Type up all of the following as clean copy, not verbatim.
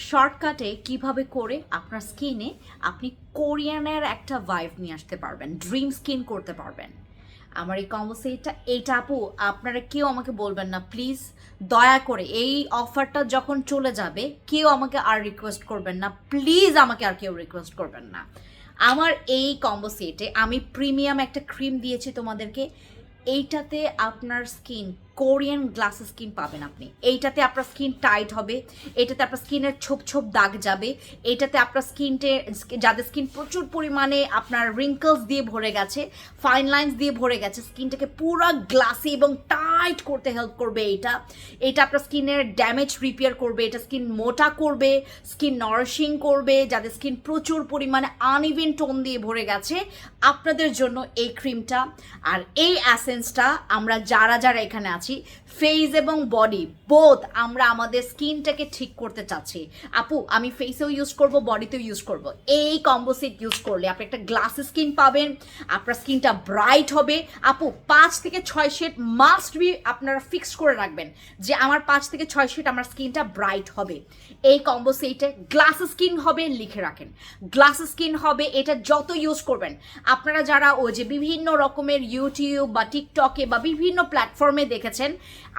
শর্টকাটে কিভাবে করে আপনার স্কিনে আপনি কোরিয়ানের একটা ভাইব নিয়ে আসতে পারবেন, ড্রিম স্কিন করতে পারবেন। আমার এই কম্বো সেটটা, এইটা আপু আপনারা কেউ আমাকে বলবেন না প্লিজ, দয়া করে এই অফারটা যখন চলে যাবে কেউ আমাকে আর রিকোয়েস্ট করবেন না, প্লিজ আমাকে আর কেউ রিকোয়েস্ট করবেন না। আমার এই কম্বো সেটে আমি প্রিমিয়াম একটা ক্রিম দিয়েছি তোমাদেরকে। এইটাতে আপনার স্কিন কোরিয়ান গ্লাস স্কিন পাবেন আপনি। এইটাতে আপনার স্কিন টাইট হবে, এটাতে আপনার স্কিনের ছোপ ছোপ দাগ যাবে, এটাতে আপনার যাদের স্কিন প্রচুর পরিমাণে আপনার রিঙ্কলস দিয়ে ভরে গেছে, ফাইন লাইন্স দিয়ে ভরে গেছে, স্কিনটাকে পুরো গ্লাসি এবং টাইট করতে হেল্প করবে। এটা আপনার স্কিনের ড্যামেজ রিপেয়ার করবে, এটা স্কিন মোটা করবে, স্কিন নারিশিং করবে। যাদের স্কিন প্রচুর পরিমাণে আনইভেন টোন দিয়ে ভরে গেছে, আপনাদের জন্য এই ক্রিমটা আর এই অ্যাসেন্সটা। আমরা যারা এখানে আছি ফেস এবং বডি বোথ, আমরা আমাদের স্কিনটাকে ঠিক করতে চাচ্ছি। আপু আমি ফেসেও ইউজ করব, বডিতেও ইউজ করব। এই কম্বো সেট ইউজ করলে আপনি একটা গ্লাস স্কিন পাবেন, আপনার স্কিনটা ব্রাইট হবে। আপু 5 থেকে 6 শেড মাস্ট বি আপনারা ফিক্স করে রাখবেন যে আমার 5 থেকে 6 শেড আমার স্কিনটা ব্রাইট হবে। এই কম্বো সেটে গ্লাস স্কিন হবে, লিখে রাখেন গ্লাস স্কিন হবে। এটা যত ইউজ করবেন আপনারা, যারা ওই যে বিভিন্ন রকমের ইউটিউব বা টিকটকে বা বিভিন্ন প্ল্যাটফর্মে দেখেছেন,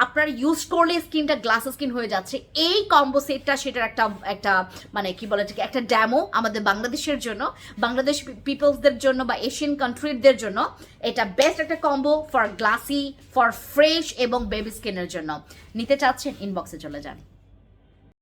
আপনারা ইউজ করলে স্কিনটা গ্লাস স্কিন হয়ে যাচ্ছে। এই কম্বো সেটটা সেটার একটা মানে কি বলে একটা ড্যামো আমাদের বাংলাদেশের জন্য, বাংলাদেশ পিপলসদের জন্য বা এশিয়ান কান্ট্রিদের জন্য এটা বেস্ট একটা combo for glassy, for fresh এবং বেবি স্কিনের জন্য। নিতে চাচ্ছেন ইনবক্সে চলে যান।